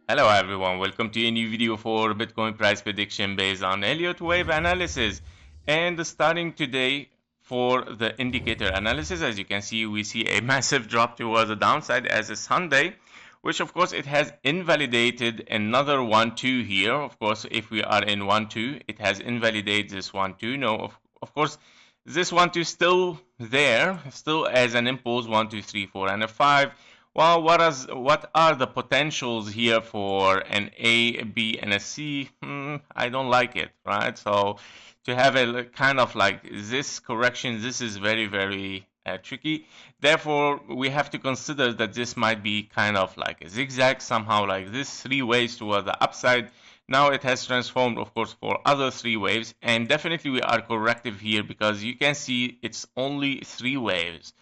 Hello everyone, welcome to a new video for Bitcoin price prediction based on Elliott wave analysis. And starting today for the indicator analysis, as you can see, we see a massive drop towards the downside as a Sunday, which of course it has invalidated another 1-2 here. Of course, if we are in 1-2, it has invalidated this 1-2. No, of course, this 1-2 still there, still as an impulse 1, 2, 3, 4, and a 5. Well, what are the potentials here for an A, a B, and a C? I don't like it, right? So to have a kind of like this correction, this is very, very tricky. Therefore, we have to consider that this might be kind of like a zigzag, somehow like this, 3 waves toward the upside. Now it has transformed, of course, for other 3 waves, and definitely we are corrective here because you can see it's only 3 waves.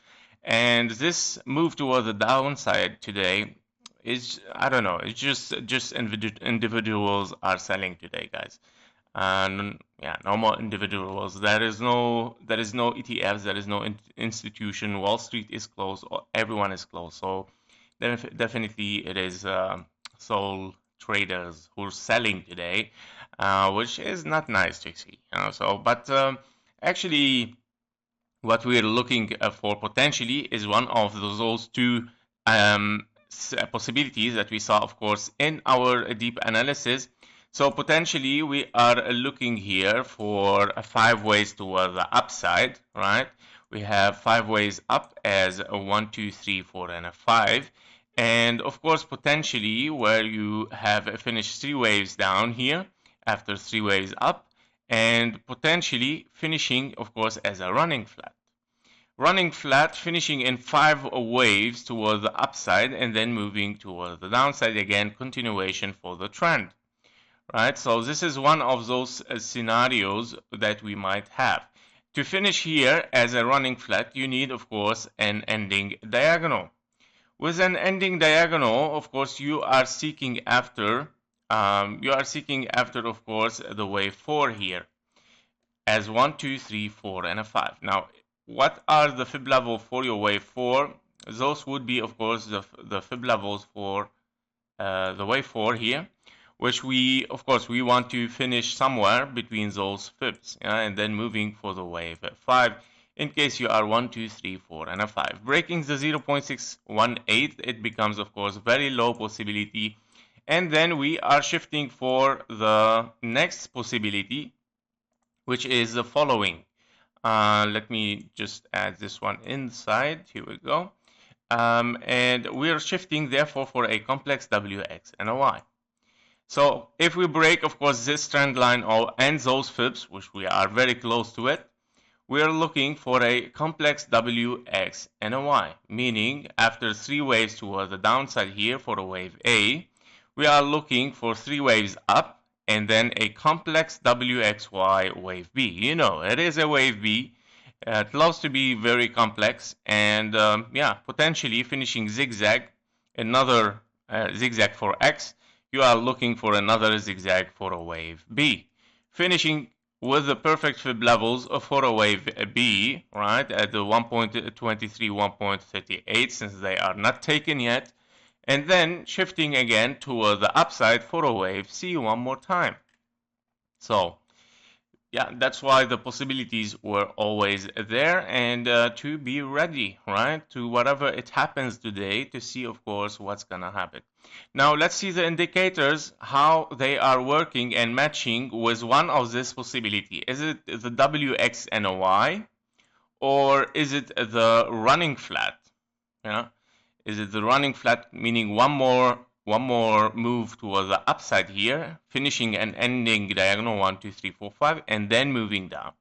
And this move toward the downside today is, I don't know, it's just individuals are selling today, guys. And yeah, normal individuals. There is no ETFs, there is no institution. Wall Street is closed, everyone is closed. So definitely it is sole traders who are selling today, which is not nice to see. But actually, what we're looking for potentially is one of those two possibilities that we saw, of course, in our deep analysis. So potentially we are looking here for 5 ways toward the upside, right? We have 5 ways up as a 1, 2, 3, 4, and a 5. And of course, potentially where you have finished 3 waves down here after 3 waves up, and potentially finishing, of course, as a running flat. Running flat, finishing in 5 waves toward the upside, and then moving toward the downside again, continuation for the trend. Right, so this is one of those scenarios that we might have. To finish here as a running flat, you need, of course, an ending diagonal. With an ending diagonal, of course, you are seeking after, of course, the wave 4 here as 1, 2, 3, 4, and a 5. Now, what are the fib levels for your wave 4? Those would be, of course, the fib levels for the wave 4 here, which we, of course, we want to finish somewhere between those fibs, and then moving for the wave 5 in case you are 1, 2, 3, 4, and a 5. Breaking the 0.618, it becomes, of course, very low possibility. And then we are shifting for the next possibility, which is the following. Let me just add this one inside. Here we go. And we're shifting, therefore, for a complex WX and a Y. So if we break, of course, this trend line and those fibs, which we are very close to it, we are looking for a complex WX and a Y, meaning after 3 waves toward the downside here for a wave A, we are looking for 3 waves up and then a complex WXY wave B. You know, it is a wave B. It loves to be very complex, and yeah, potentially finishing zigzag, another zigzag for X. You are looking for another zigzag for a wave B. Finishing with the perfect fib levels for a wave B, right, at the 1.23, 1.38, since they are not taken yet, and then shifting again to the upside for a wave C one more time. So yeah, that's why the possibilities were always there, and to be ready, right, to whatever it happens today, to see, of course, what's gonna happen. Now let's see the indicators, how they are working and matching with one of this possibility. Is it the WX and a Y, or is it the running flat? Yeah, is it the running flat, meaning one more move towards the upside here, finishing and ending diagonal 1, 2, 3, 4, 5, and then moving down.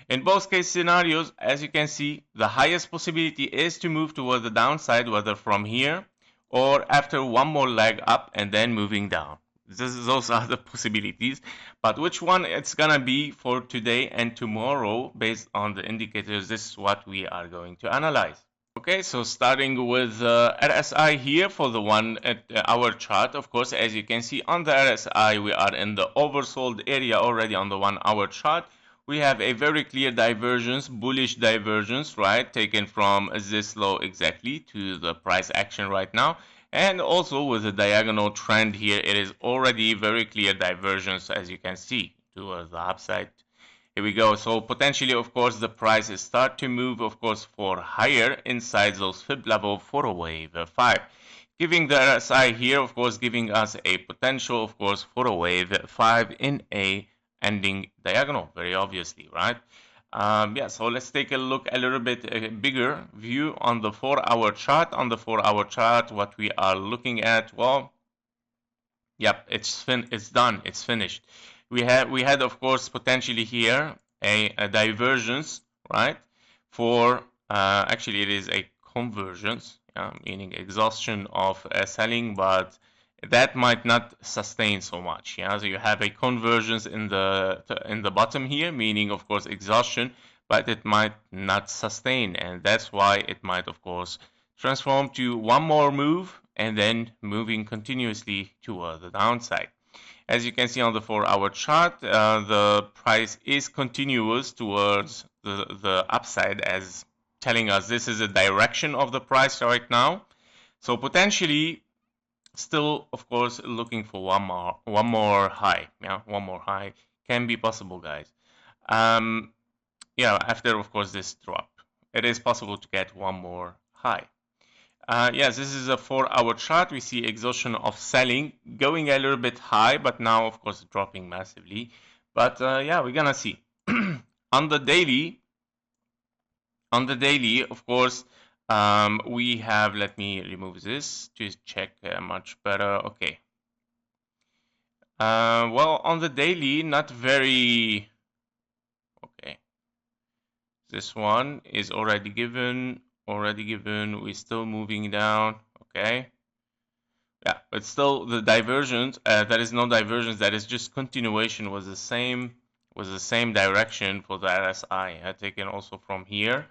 In both case scenarios, as you can see, the highest possibility is to move toward the downside, whether from here or after one more leg up and then moving down. Those are the possibilities, but which one it's gonna be for today and tomorrow based on the indicators, this is what we are going to analyze. Okay, so starting with RSI here for the 1 hour chart. Of course, as you can see on the RSI, we are in the oversold area already on the 1 hour chart. we have a very clear divergence, bullish divergence, right? Taken from this low exactly to the price action right now. And also with the diagonal trend here, it is already very clear divergence, as you can see, towards the upside. Here we go. So potentially, of course, the prices start to move, of course, for higher inside those fib level for a wave 5. Giving the RSI here, of course, giving us a potential, of course, for a wave 5 in a ending diagonal, very obviously, right? Yeah, so let's take a look a little bit bigger view on the 4-hour chart. On the 4-hour chart, what we are looking at, well, yep, it's done, it's finished. We had of course potentially here a divergence, right? For actually it is a convergence, meaning exhaustion of selling, but that might not sustain so much. Yeah, so you have a convergence in the bottom here, meaning of course exhaustion, but it might not sustain, and that's why it might of course transform to one more move and then moving continuously toward the downside. As you can see on the 4-hour chart, the price is continuous towards the upside, as telling us this is the direction of the price right now. So potentially still, of course, looking for one more high. Yeah, one more high can be possible, guys. Yeah, after of course this drop, it is possible to get one more high. Yes, this is a 4-hour chart. We see exhaustion of selling going a little bit high, but now of course dropping massively. But yeah, we're gonna see. On the daily, of course, we have. Let me remove this to check much better. Okay. Well, on the daily, not very. Okay. This one is already given. We're still moving down. Okay. Yeah, but still the divergence, there is no divergence, that is just continuation, was the same direction for the RSI, taken also from here,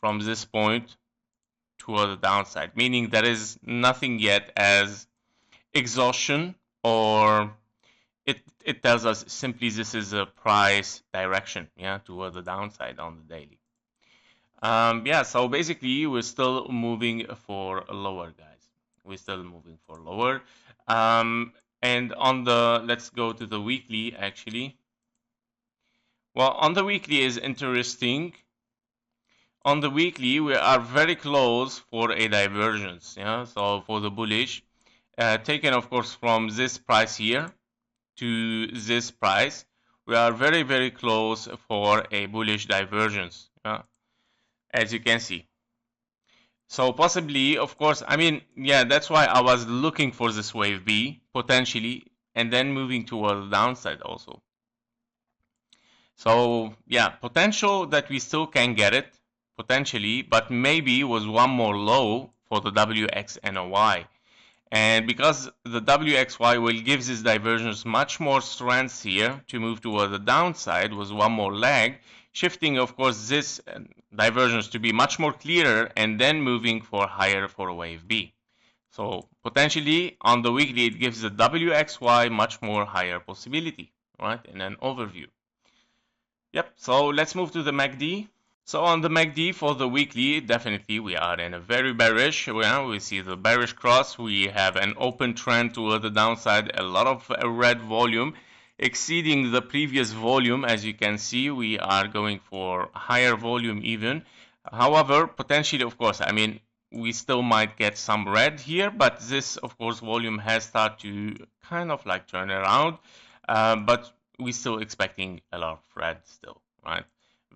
from this point toward the downside, meaning there is nothing yet as exhaustion, or it tells us simply this is a price direction, yeah, toward the downside on the daily. Yeah, so basically we're still moving for lower, guys. We're still moving for lower. And on the, let's go to the weekly actually. Well, on the weekly is interesting. On the weekly, we are very close for a divergence. Yeah, so for the bullish, taken of course from this price here to this price, we are very, very close for a bullish divergence. Yeah, as you can see. So possibly, of course, I mean, yeah, that's why I was looking for this wave B, potentially, and then moving toward the downside also. So, yeah, potential that we still can get it, potentially, but maybe was one more low for the WX and a Y. And because the WXY will give this divergence much more strength here to move toward the downside, was one more lag, shifting of course this divergence to be much more clearer and then moving for higher for wave B. So potentially on the weekly it gives the WXY much more higher possibility, right, in an overview. Yep, so let's move to the MACD. So on the MACD for the weekly, definitely we are in a very bearish. We see the bearish cross. We have an open trend toward the downside. A lot of red volume exceeding the previous volume. As you can see, we are going for higher volume even. However, potentially, of course, I mean, we still might get some red here, but this, of course, volume has started to kind of like turn around. But we're still expecting a lot of red still, right?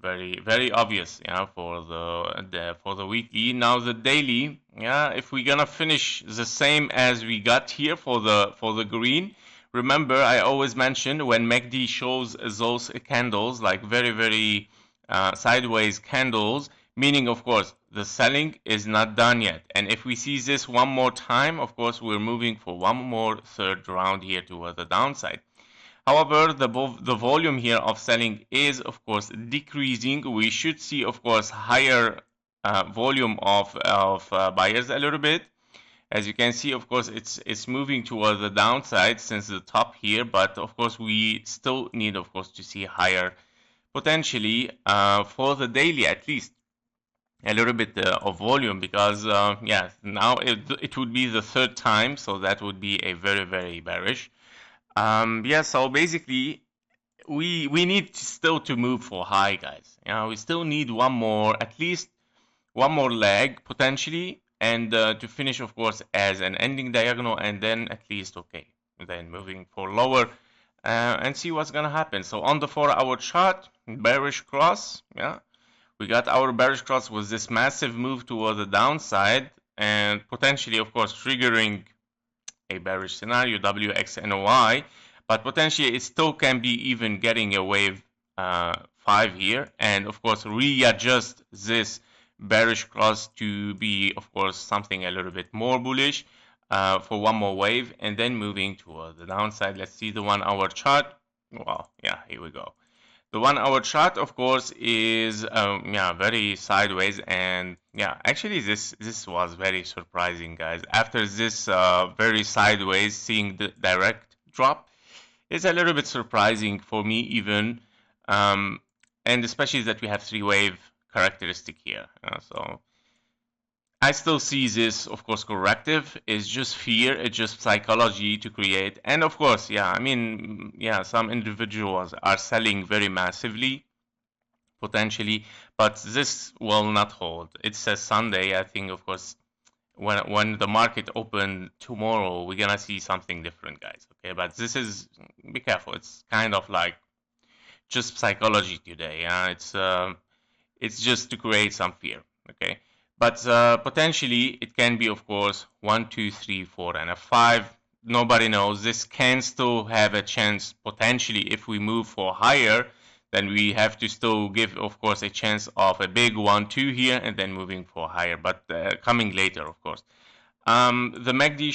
Very, very obvious, yeah, for the weekly. Now the daily, yeah, if we're gonna finish the same as we got here for the green, remember I always mention when MACD shows those candles like very, very sideways candles, meaning of course the selling is not done yet. And if we see this one more time, of course we're moving for one more third round here toward the downside. However, the volume here of selling is, of course, decreasing. We should see, of course, higher volume of buyers a little bit. As you can see, of course, it's moving towards the downside since the top here. But, of course, we still need, of course, to see higher potentially for the daily at least a little bit of volume, because yeah, now it would be the third time, so that would be a very bearish. Yeah, so basically we need still to move for high, guys. We still need one more, at least one more leg potentially, and to finish, of course, as an ending diagonal, and then at least okay, then moving for lower and see what's gonna happen. So on the 4-hour chart, bearish cross, yeah, we got our bearish cross with this massive move toward the downside, and potentially, of course, triggering a bearish scenario, WXNOI, but potentially it still can be even getting a wave 5 here, and of course readjust this bearish cross to be, of course, something a little bit more bullish for one more wave, and then moving toward the downside. Let's see the 1-hour chart. Well, yeah, here we go. The 1-hour chart, of course, is yeah, very sideways, and yeah, actually this was very surprising, guys. After this very sideways, seeing the direct drop is a little bit surprising for me even, and especially that we have 3-wave characteristic here. So I still see this, of course, corrective. It's just fear, it's just psychology to create. And of course, yeah, I mean, yeah, some individuals are selling very massively, potentially, but this will not hold. It's a Sunday, I think, of course, when the market open tomorrow, we're gonna see something different, guys, okay? But this is, be careful, it's kind of like just psychology today, yeah? It's just to create some fear, okay? But potentially it can be, of course, 1, 2, 3, 4, and a 5. Nobody knows. This can still have a chance potentially if we move for higher. Then we have to still give, of course, a chance of a big 1, 2 here, and then moving for higher. But coming later, of course. The MACD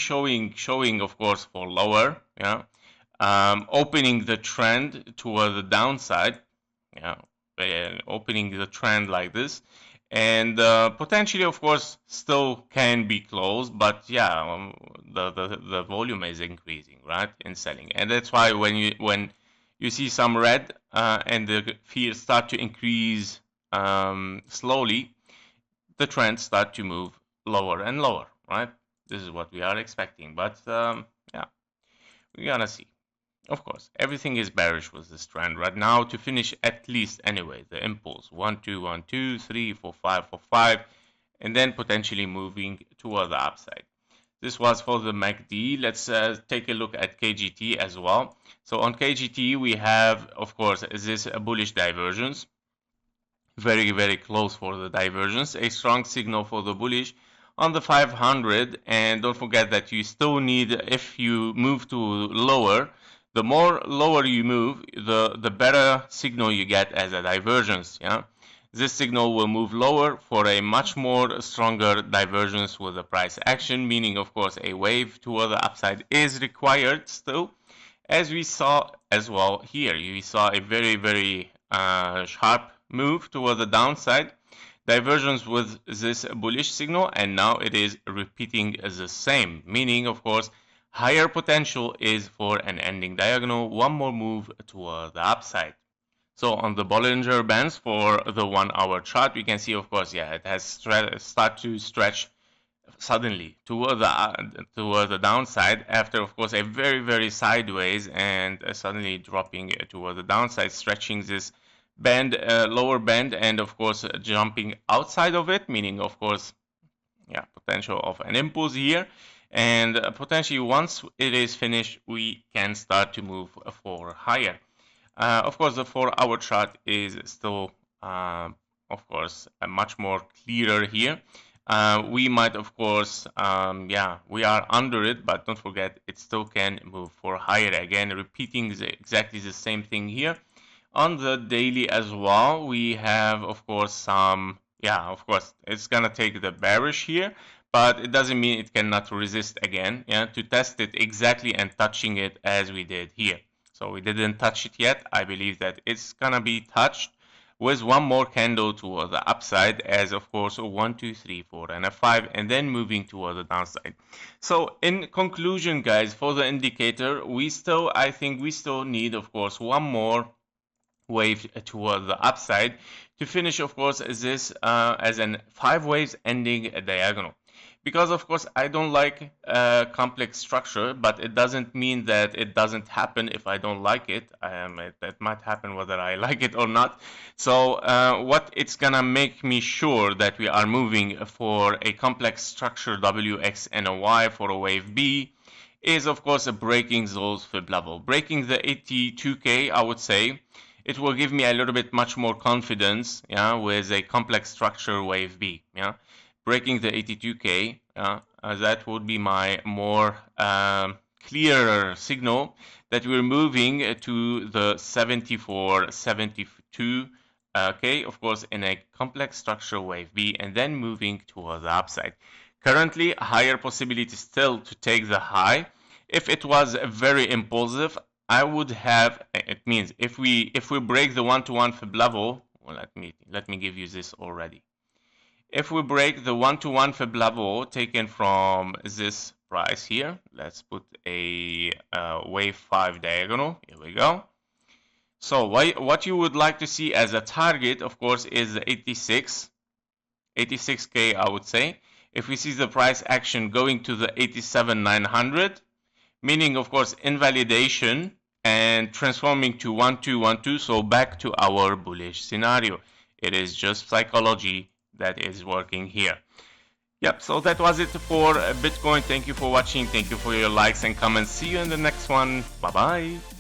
showing, of course, for lower. Yeah. Opening the trend toward the downside. Yeah. Opening the trend like this, and potentially, of course, still can be closed, but yeah, the volume is increasing, right, in selling, and that's why when you see some red and the fears start to increase slowly, the trends start to move lower and lower, right? This is what we are expecting, but yeah, we're gonna see. Of course, everything is bearish with this trend right now to finish at least anyway. The impulse 1, 2, 1, 2, 3, 4, 5, 4, 5, and then potentially moving toward the upside. This was for the MACD. Let's take a look at KGT as well. So on KGT, we have, of course, this bullish divergence. Very close for the divergence. A strong signal for the bullish on the 500. And don't forget that you still need, if you move to lower, the more lower you move, the better signal you get as a divergence. Yeah, this signal will move lower for a much more stronger divergence with the price action, meaning, of course, a wave toward the upside is required still, as we saw as well here. You saw a very sharp move toward the downside, divergence with this bullish signal, and now it is repeating the same, meaning, of course, higher potential is for an ending diagonal, one more move toward the upside. So on the Bollinger Bands for the 1-hour chart, we can see, of course, yeah, it has start to stretch suddenly toward the downside after, of course, a very sideways, and suddenly dropping toward the downside, stretching this band, lower band, and of course jumping outside of it, meaning, of course, yeah, potential of an impulse here, and potentially once it is finished, we can start to move for higher. Of course, the 4-hour chart is still, of course, much more clearer here. We might, of course, yeah, we are under it, but don't forget, it still can move for higher. Again, repeating exactly the same thing here. On the daily as well, we have, of course, some, yeah, of course, it's gonna take the bearish here, but it doesn't mean it cannot resist again, yeah, to test it exactly and touching it as we did here. So we didn't touch it yet. I believe that it's gonna be touched with one more candle toward the upside, as of course a 1, 2, 3, 4, and a 5, and then moving toward the downside. So in conclusion, guys, for the indicator, I think we still need, of course, one more wave toward the upside to finish, of course, this as an 5 waves ending diagonal. Because of course I don't like complex structure, but it doesn't mean that it doesn't happen if I don't like it. That might happen whether I like it or not. So what it's gonna make me sure that we are moving for a complex structure W, X, and a Y for a wave B is of course breaking those fib level. Breaking the 82K, I would say, it will give me a little bit much more confidence, yeah, with a complex structure wave B, yeah. Breaking the 82K, that would be my more clearer signal that we're moving to the 74, 72, okay, of course, in a complex structure wave B, and then moving towards the upside. Currently, higher possibility still to take the high. If it was very impulsive, I would have. It means if we break the 1-to-1 fib level, well, let me give you this already. If we break the 1-to-1 fib level taken from this price here, let's put a wave 5 diagonal. Here we go. So what you would like to see as a target, of course, is 86K, I would say. If we see the price action going to the 87,900, meaning, of course, invalidation and transforming to 1-2-1-2, so back to our bullish scenario. It is just psychology that is working here. Yep, so that was it for Bitcoin. Thank you for watching. Thank you for your likes and comments. See you in the next one. Bye-bye.